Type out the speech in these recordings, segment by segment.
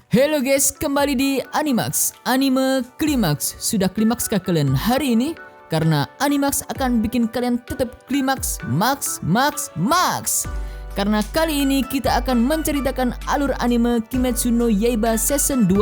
Halo guys, kembali di Animax, Anime Klimaks. Sudah klimakskah kalian hari ini? Karena Animax akan bikin kalian tetap klimaks, max. Karena kali ini kita akan menceritakan alur anime Kimetsu no Yaiba Season 2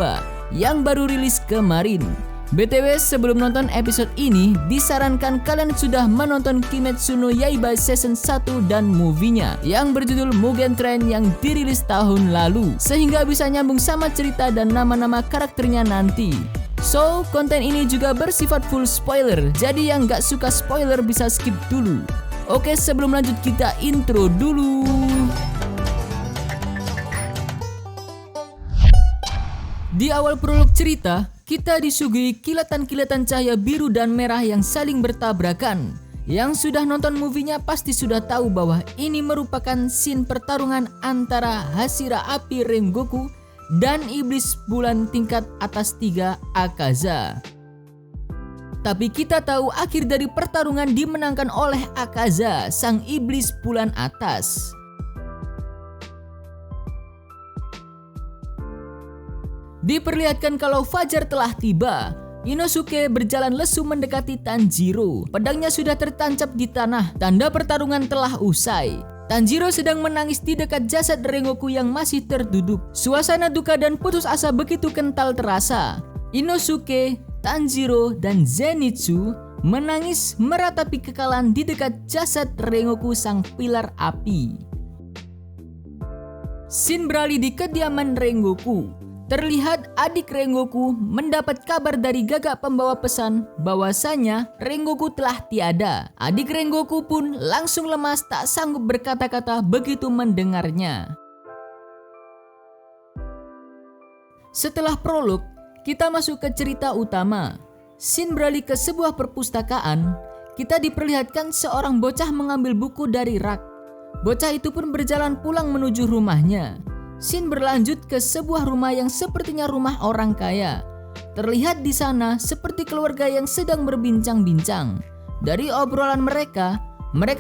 yang baru rilis kemarin. BTW sebelum nonton episode ini, disarankan kalian sudah menonton Kimetsu no Yaiba Season 1 dan movie-nya yang berjudul Mugen Train yang dirilis tahun lalu, sehingga bisa nyambung sama cerita dan nama-nama karakternya nanti. So, konten ini juga bersifat full spoiler, jadi yang gak suka spoiler bisa skip dulu. Oke, sebelum lanjut kita intro dulu. Di awal prolog cerita, kita disuguhi kilatan-kilatan cahaya biru dan merah yang saling bertabrakan. Yang sudah nonton movie-nya pasti sudah tahu bahwa ini merupakan scene pertarungan antara Hashira Api Rengoku dan Iblis Bulan tingkat atas 3 Akaza. Tapi kita tahu akhir dari pertarungan dimenangkan oleh Akaza, sang Iblis Bulan atas. Diperlihatkan kalau fajar telah tiba. Inosuke berjalan lesu mendekati Tanjiro. Pedangnya sudah tertancap di tanah, tanda pertarungan telah usai. Tanjiro sedang menangis di dekat jasad Rengoku yang masih terduduk. Suasana duka dan putus asa begitu kental terasa. Inosuke, Tanjiro, dan Zenitsu menangis meratapi kekalahan di dekat jasad Rengoku sang pilar api. Scene beralih di kediaman Rengoku. Terlihat adik Rengoku mendapat kabar dari gagak pembawa pesan bahwasanya Rengoku telah tiada. Adik Rengoku pun langsung lemas tak sanggup berkata-kata begitu mendengarnya. Setelah prolog, kita masuk ke cerita utama. Scene beralih ke sebuah perpustakaan. Kita diperlihatkan seorang bocah mengambil buku dari rak. Bocah itu pun berjalan pulang menuju rumahnya. Scene berlanjut ke sebuah rumah yang sepertinya rumah orang kaya. Terlihat di sana seperti keluarga yang sedang berbincang-bincang. Dari obrolan mereka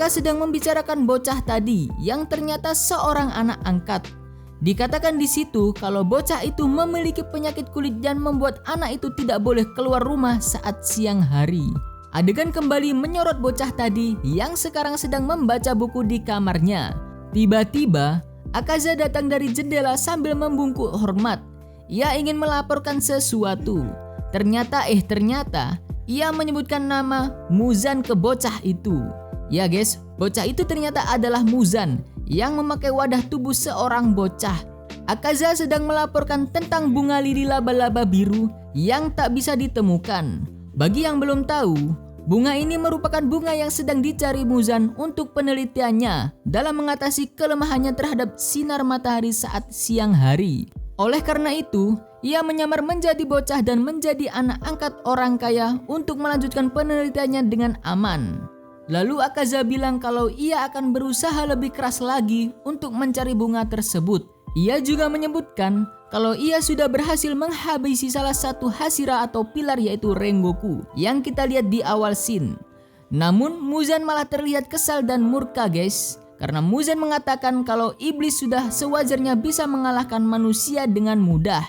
sedang membicarakan bocah tadi yang ternyata seorang anak angkat. Dikatakan di situ kalau bocah itu memiliki penyakit kulit dan membuat anak itu tidak boleh keluar rumah saat siang hari. Adegan kembali menyorot bocah tadi yang sekarang sedang membaca buku di kamarnya. Tiba-tiba Akaza datang dari jendela sambil membungkuk hormat. Ia ingin melaporkan sesuatu. Ternyata ia menyebutkan nama Muzan ke bocah itu. Ya guys, bocah itu ternyata adalah Muzan yang memakai wadah tubuh seorang bocah. Akaza sedang melaporkan tentang bunga lili laba-laba biru yang tak bisa ditemukan. Bagi yang belum tahu, bunga ini merupakan bunga yang sedang dicari Muzan untuk penelitiannya dalam mengatasi kelemahannya terhadap sinar matahari saat siang hari. Oleh karena itu, ia menyamar menjadi bocah dan menjadi anak angkat orang kaya untuk melanjutkan penelitiannya dengan aman. Lalu Akaza bilang kalau ia akan berusaha lebih keras lagi untuk mencari bunga tersebut. Ia juga menyebutkan kalau ia sudah berhasil menghabisi salah satu Hashira atau pilar yaitu Rengoku yang kita lihat di awal scene. Namun Muzan malah terlihat kesal dan murka guys, karena Muzan mengatakan kalau iblis sudah sewajarnya bisa mengalahkan manusia dengan mudah.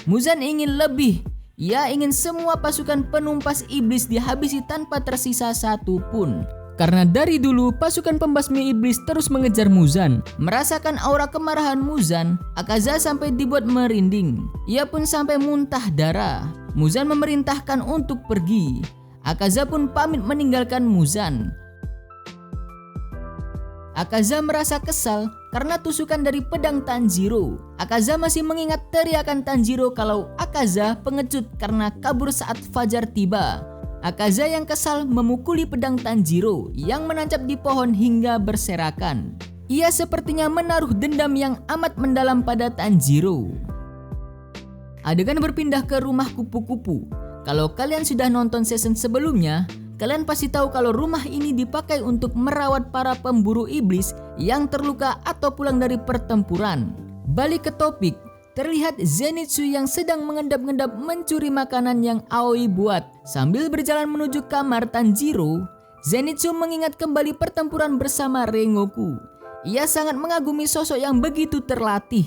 Muzan ingin lebih. Ia ingin semua pasukan penumpas iblis dihabisi tanpa tersisa satu pun. Karena dari dulu pasukan pembasmi iblis terus mengejar Muzan. Merasakan aura kemarahan Muzan, Akaza sampai dibuat merinding. Ia pun sampai muntah darah. Muzan memerintahkan untuk pergi. Akaza pun pamit meninggalkan Muzan. Akaza merasa kesal karena tusukan dari pedang Tanjiro. Akaza masih mengingat teriakan Tanjiro kalau Akaza pengecut karena kabur saat fajar tiba. Akaza yang kesal memukuli pedang Tanjiro yang menancap di pohon hingga berserakan. Ia sepertinya menaruh dendam yang amat mendalam pada Tanjiro. Adegan berpindah ke rumah kupu-kupu. Kalau kalian sudah nonton season sebelumnya, kalian pasti tahu kalau rumah ini dipakai untuk merawat para pemburu iblis yang terluka atau pulang dari pertempuran. Balik ke topik. Terlihat Zenitsu yang sedang mengendap-endap mencuri makanan yang Aoi buat. Sambil berjalan menuju kamar Tanjiro, Zenitsu mengingat kembali pertempuran bersama Rengoku. Ia sangat mengagumi sosok yang begitu terlatih.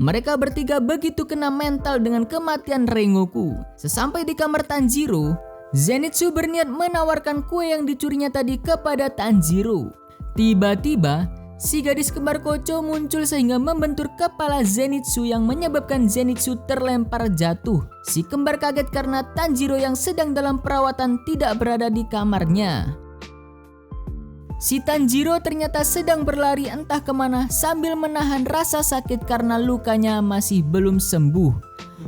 Mereka bertiga begitu kena mental dengan kematian Rengoku. Sesampai di kamar Tanjiro, Zenitsu berniat menawarkan kue yang dicurinya tadi kepada Tanjiro. Tiba-tiba, si gadis kembar Kocho muncul sehingga membentur kepala Zenitsu yang menyebabkan Zenitsu terlempar jatuh. Si kembar kaget karena Tanjiro yang sedang dalam perawatan tidak berada di kamarnya. Si Tanjiro ternyata sedang berlari entah kemana sambil menahan rasa sakit karena lukanya masih belum sembuh.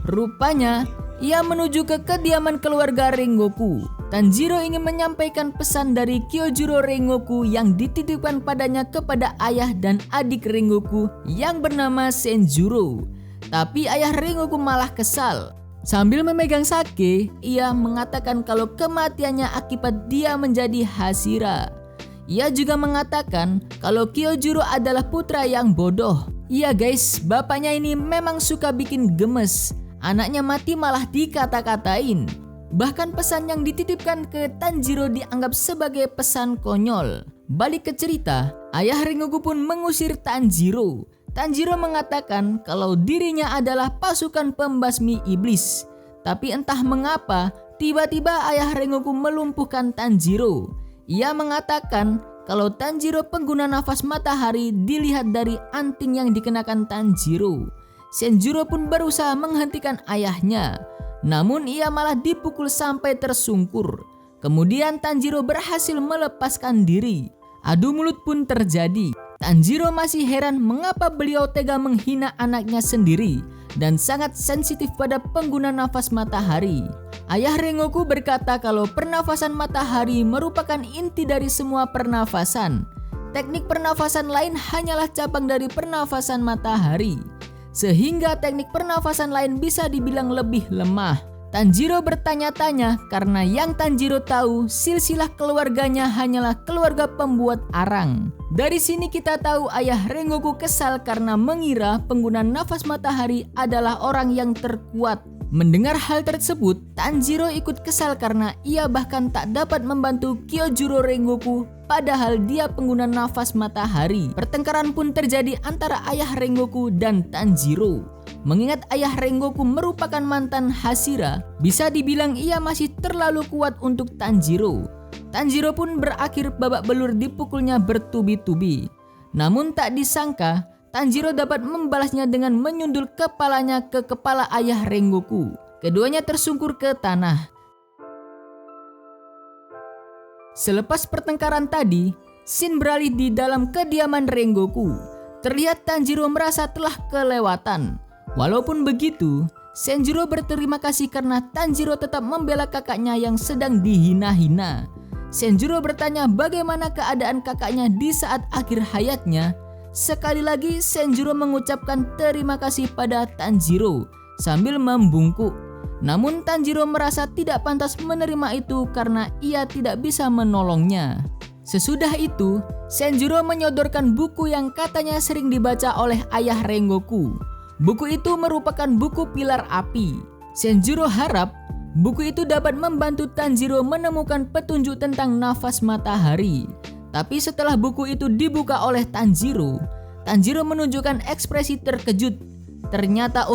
Rupanya, ia menuju ke kediaman keluarga Rengoku. Tanjiro ingin menyampaikan pesan dari Kyojuro Rengoku yang dititipkan padanya kepada ayah dan adik Rengoku yang bernama Senjuro. Tapi ayah Rengoku malah kesal. Sambil memegang sake, ia mengatakan kalau kematiannya akibat dia menjadi Hashira. Ia juga mengatakan kalau Kyojuro adalah putra yang bodoh. Iya guys, bapaknya ini memang suka bikin gemes. Anaknya mati malah dikata-katain. Bahkan pesan yang dititipkan ke Tanjiro dianggap sebagai pesan konyol. Balik ke cerita, ayah Rengoku pun mengusir Tanjiro. Tanjiro mengatakan kalau dirinya adalah pasukan pembasmi iblis. Tapi entah mengapa, tiba-tiba ayah Rengoku melumpuhkan Tanjiro. Ia mengatakan kalau Tanjiro pengguna nafas matahari dilihat dari anting yang dikenakan Tanjiro. Senjuro pun berusaha menghentikan ayahnya, namun ia malah dipukul sampai tersungkur. Kemudian Tanjiro berhasil melepaskan diri. Adu mulut pun terjadi. Tanjiro masih heran mengapa beliau tega menghina anaknya sendiri dan sangat sensitif pada pengguna nafas matahari. Ayah Rengoku berkata kalau pernafasan matahari merupakan inti dari semua pernafasan. Teknik pernafasan lain hanyalah cabang dari pernafasan matahari, sehingga teknik pernafasan lain bisa dibilang lebih lemah. Tanjiro bertanya-tanya karena yang Tanjiro tahu silsilah keluarganya hanyalah keluarga pembuat arang. Dari sini kita tahu ayah Rengoku kesal karena mengira pengguna nafas matahari adalah orang yang terkuat. Mendengar hal tersebut, Tanjiro ikut kesal karena ia bahkan tak dapat membantu Kyojuro Rengoku padahal dia pengguna nafas matahari. Pertengkaran pun terjadi antara ayah Rengoku dan Tanjiro. Mengingat ayah Rengoku merupakan mantan Hashira, bisa dibilang ia masih terlalu kuat untuk Tanjiro. Tanjiro pun berakhir babak belur dipukulnya bertubi-tubi. Namun tak disangka, Tanjiro dapat membalasnya dengan menyundul kepalanya ke kepala ayah Rengoku. Keduanya tersungkur ke tanah. Selepas pertengkaran tadi, scene beralih di dalam kediaman Rengoku. Terlihat Tanjiro merasa telah kelewatan. Walaupun begitu, Senjuro berterima kasih karena Tanjiro tetap membela kakaknya yang sedang dihina-hina. Senjuro bertanya bagaimana keadaan kakaknya di saat akhir hayatnya. Sekali lagi Senjuro mengucapkan terima kasih pada Tanjiro sambil membungkuk. Namun Tanjiro merasa tidak pantas menerima itu karena ia tidak bisa menolongnya. Sesudah itu, Senjuro menyodorkan buku yang katanya sering dibaca oleh ayah Rengoku. Buku itu merupakan buku pilar api. Senjuro harap buku itu dapat membantu Tanjiro menemukan petunjuk tentang nafas matahari. Tapi setelah buku itu dibuka oleh Tanjiro, Tanjiro menunjukkan ekspresi terkejut. Ternyata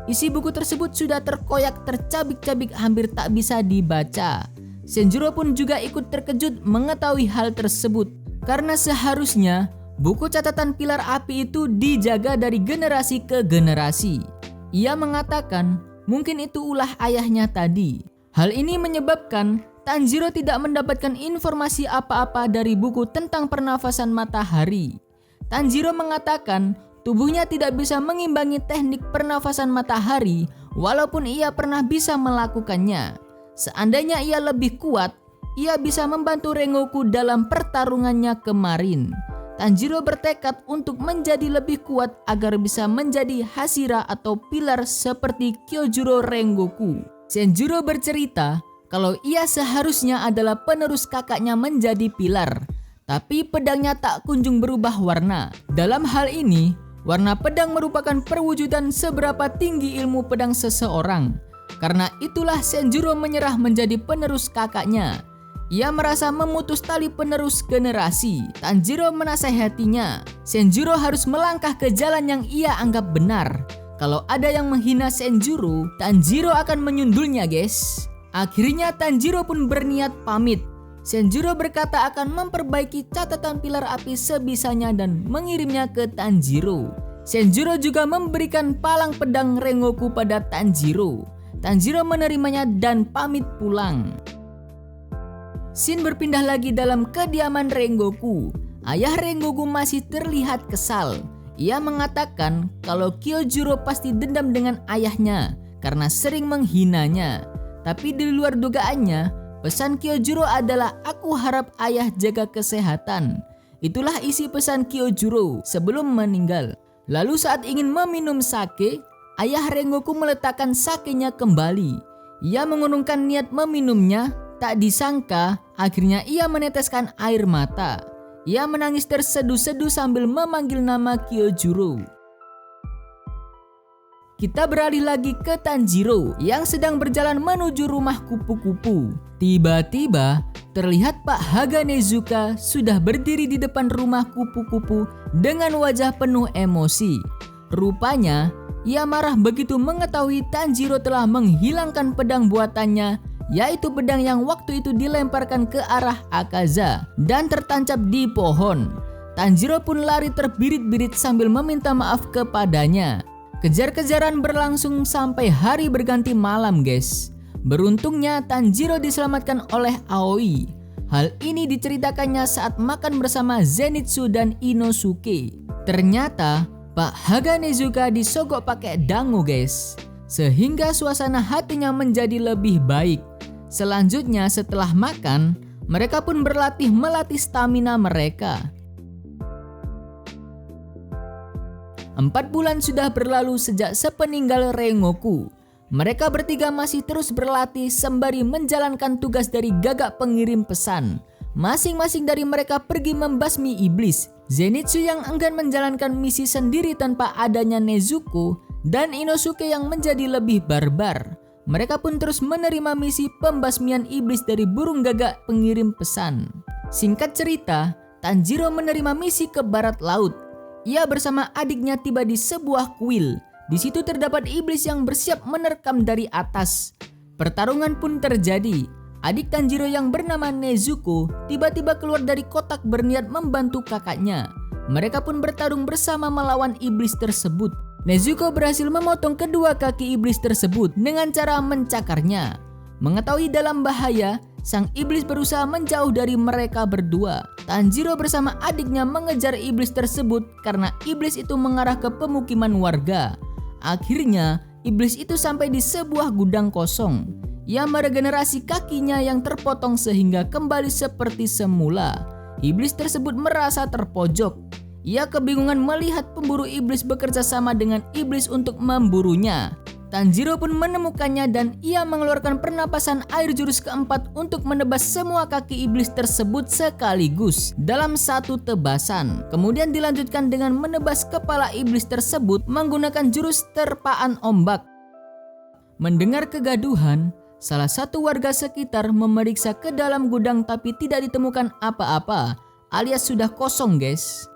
isi buku tersebut sudah terkoyak tercabik-cabik hampir tak bisa dibaca. Senjuro pun juga ikut terkejut mengetahui hal tersebut. Karena seharusnya buku catatan pilar api itu dijaga dari generasi ke generasi. Ia mengatakan mungkin itu ulah ayahnya tadi. Hal ini menyebabkan Tanjiro tidak mendapatkan informasi apa-apa dari buku tentang pernafasan matahari. Tanjiro mengatakan tubuhnya tidak bisa mengimbangi teknik pernafasan matahari walaupun ia pernah bisa melakukannya. Seandainya ia lebih kuat, ia bisa membantu Rengoku dalam pertarungannya kemarin. Tanjiro bertekad untuk menjadi lebih kuat agar bisa menjadi Hashira atau pilar seperti Kyojuro Rengoku. Senjuro bercerita kalau ia seharusnya adalah penerus kakaknya menjadi pilar, tapi pedangnya tak kunjung berubah warna. Dalam hal ini, warna pedang merupakan perwujudan seberapa tinggi ilmu pedang seseorang. Karena itulah Senjuro menyerah menjadi penerus kakaknya. Ia merasa memutus tali penerus generasi. Tanjiro menasehatinya, Senjuro harus melangkah ke jalan yang ia anggap benar. Kalau ada yang menghina Senjuro, Tanjiro akan menyundulnya, guys. Akhirnya Tanjiro pun berniat pamit. Senjuro berkata akan memperbaiki catatan pilar api sebisanya dan mengirimnya ke Tanjiro. Senjuro juga memberikan palang pedang Rengoku pada Tanjiro. Tanjiro menerimanya dan pamit pulang. Scene berpindah lagi dalam kediaman Rengoku. Ayah Rengoku masih terlihat kesal. Ia mengatakan kalau Kyojuro pasti dendam dengan ayahnya karena sering menghinanya. Tapi di luar dugaannya, pesan Kyojuro adalah aku harap ayah jaga kesehatan. Itulah isi pesan Kyojuro sebelum meninggal. Lalu saat ingin meminum sake, ayah Rengoku meletakkan sakenya kembali. Ia mengurungkan niat meminumnya, tak disangka akhirnya ia meneteskan air mata. Ia menangis terseduh-seduh sambil memanggil nama Kyojuro. Kita beralih lagi ke Tanjiro yang sedang berjalan menuju rumah kupu-kupu. Tiba-tiba terlihat Pak Haganezuka sudah berdiri di depan rumah kupu-kupu dengan wajah penuh emosi. Rupanya ia marah begitu mengetahui Tanjiro telah menghilangkan pedang buatannya, yaitu pedang yang waktu itu dilemparkan ke arah Akaza dan tertancap di pohon. Tanjiro pun lari terbirit-birit sambil meminta maaf kepadanya. Kejar-kejaran berlangsung sampai hari berganti malam, guys. Beruntungnya Tanjiro diselamatkan oleh Aoi. Hal ini diceritakannya saat makan bersama Zenitsu dan Inosuke. Ternyata Pak Haganezuka disogok pakai dango, guys. Sehingga suasana hatinya menjadi lebih baik. Selanjutnya setelah makan, mereka pun berlatih melatih stamina mereka. 4 bulan sudah berlalu sejak sepeninggal Rengoku. Mereka bertiga masih terus berlatih sembari menjalankan tugas dari gagak pengirim pesan. Masing-masing dari mereka pergi membasmi iblis. Zenitsu yang enggan menjalankan misi sendiri tanpa adanya Nezuko, dan Inosuke yang menjadi lebih barbar. Mereka pun terus menerima misi pembasmian iblis dari burung gagak pengirim pesan. Singkat cerita, Tanjiro menerima misi ke barat laut. Ia bersama adiknya tiba di sebuah kuil. Di situ terdapat iblis yang bersiap menerkam dari atas. Pertarungan pun terjadi. Adik Tanjiro yang bernama Nezuko tiba-tiba keluar dari kotak berniat membantu kakaknya. Mereka pun bertarung bersama melawan iblis tersebut. Nezuko berhasil memotong kedua kaki iblis tersebut dengan cara mencakarnya. Mengetahui dalam bahaya, sang iblis berusaha menjauh dari mereka berdua. Tanjiro bersama adiknya mengejar iblis tersebut karena iblis itu mengarah ke pemukiman warga. Akhirnya, iblis itu sampai di sebuah gudang kosong. Ia meregenerasi kakinya yang terpotong sehingga kembali seperti semula. Iblis tersebut merasa terpojok. Ia kebingungan melihat pemburu iblis bekerja sama dengan iblis untuk memburunya. Tanjiro pun menemukannya dan ia mengeluarkan pernapasan air jurus keempat untuk menebas semua kaki iblis tersebut sekaligus dalam satu tebasan. Kemudian dilanjutkan dengan menebas kepala iblis tersebut menggunakan jurus terpaan ombak. Mendengar kegaduhan, salah satu warga sekitar memeriksa ke dalam gudang tapi tidak ditemukan apa-apa, alias sudah kosong, guys.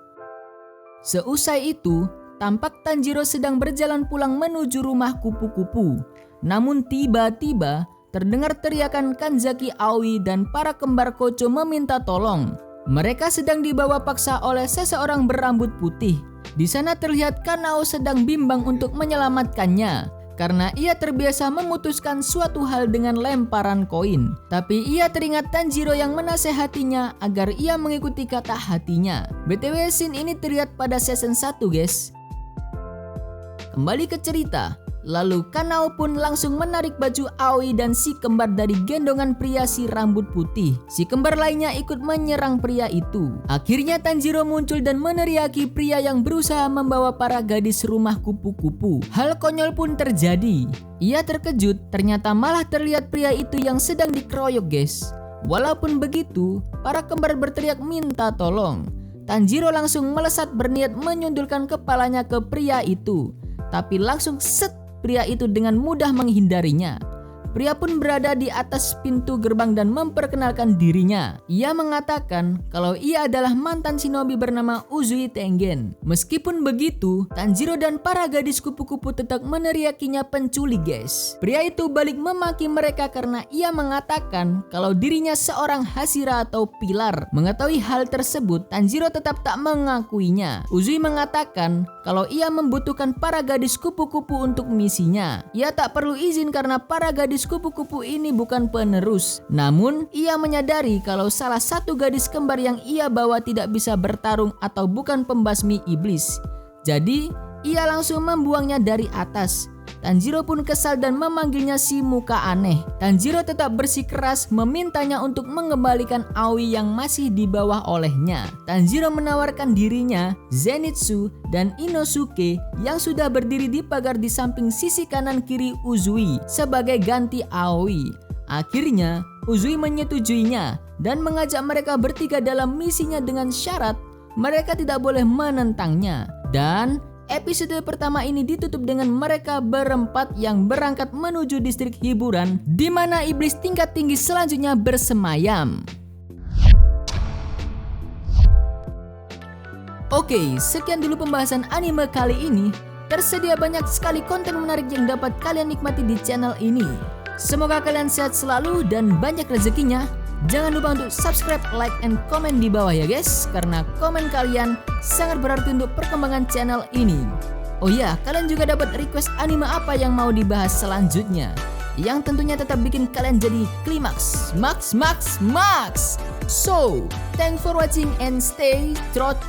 Seusai itu, tampak Tanjiro sedang berjalan pulang menuju rumah kupu-kupu. Namun tiba-tiba terdengar teriakan Kanzaki Aoi dan para kembar Kocho meminta tolong. Mereka sedang dibawa paksa oleh seseorang berambut putih. Di sana terlihat Kanao sedang bimbang untuk menyelamatkannya karena ia terbiasa memutuskan suatu hal dengan lemparan koin. Tapi ia teringat Tanjiro yang menasehatinya agar ia mengikuti kata hatinya. BTW scene ini terlihat pada season 1, guys. Kembali ke cerita, lalu Kanao pun langsung menarik baju Aoi dan si kembar dari gendongan pria si rambut putih. Si kembar lainnya ikut menyerang pria itu. Akhirnya Tanjiro muncul dan meneriaki pria yang berusaha membawa para gadis rumah kupu-kupu. Hal konyol pun terjadi. Ia terkejut, ternyata malah terlihat pria itu yang sedang dikeroyok, guys. Walaupun begitu, para kembar berteriak minta tolong. Tanjiro langsung melesat berniat menyundulkan kepalanya ke pria itu. Tapi langsung set, pria itu dengan mudah menghindarinya. pria pun berada di atas pintu gerbang dan memperkenalkan dirinya. Ia mengatakan kalau ia adalah mantan shinobi bernama Uzui Tengen. Meskipun begitu, Tanjiro dan para gadis kupu-kupu tetap meneriakinya penculik guys. Pria itu balik memaki mereka karena ia mengatakan kalau dirinya seorang Hashira atau pilar. Mengetahui hal tersebut, Tanjiro tetap tak mengakuinya. Uzui mengatakan kalau ia membutuhkan para gadis kupu-kupu untuk misinya. Ia tak perlu izin karena para gadis kupu-kupu ini bukan penerus. Namun, ia menyadari kalau salah satu gadis kembar yang ia bawa tidak bisa bertarung atau bukan pembasmi iblis. Jadi, ia langsung membuangnya dari atas. Tanjiro pun kesal dan memanggilnya si muka aneh. Tanjiro tetap bersikeras memintanya untuk mengembalikan Aoi yang masih dibawa olehnya. Tanjiro menawarkan dirinya, Zenitsu, dan Inosuke yang sudah berdiri di pagar di samping sisi kanan kiri Uzui sebagai ganti Aoi. Akhirnya, Uzui menyetujuinya dan mengajak mereka bertiga dalam misinya dengan syarat mereka tidak boleh menentangnya. Dan episode pertama ini ditutup dengan mereka berempat yang berangkat menuju distrik hiburan di mana iblis tingkat tinggi selanjutnya bersemayam. Oke, sekian dulu pembahasan anime kali ini. Tersedia banyak sekali konten menarik yang dapat kalian nikmati di channel ini. Semoga kalian sehat selalu dan banyak rezekinya. Jangan lupa untuk subscribe, like, and komen di bawah ya guys, karena komen kalian sangat berarti untuk perkembangan channel ini. Oh iya, kalian juga dapat request anime apa yang mau dibahas selanjutnya, yang tentunya tetap bikin kalian jadi klimaks, max. So, thanks for watching and stay trot.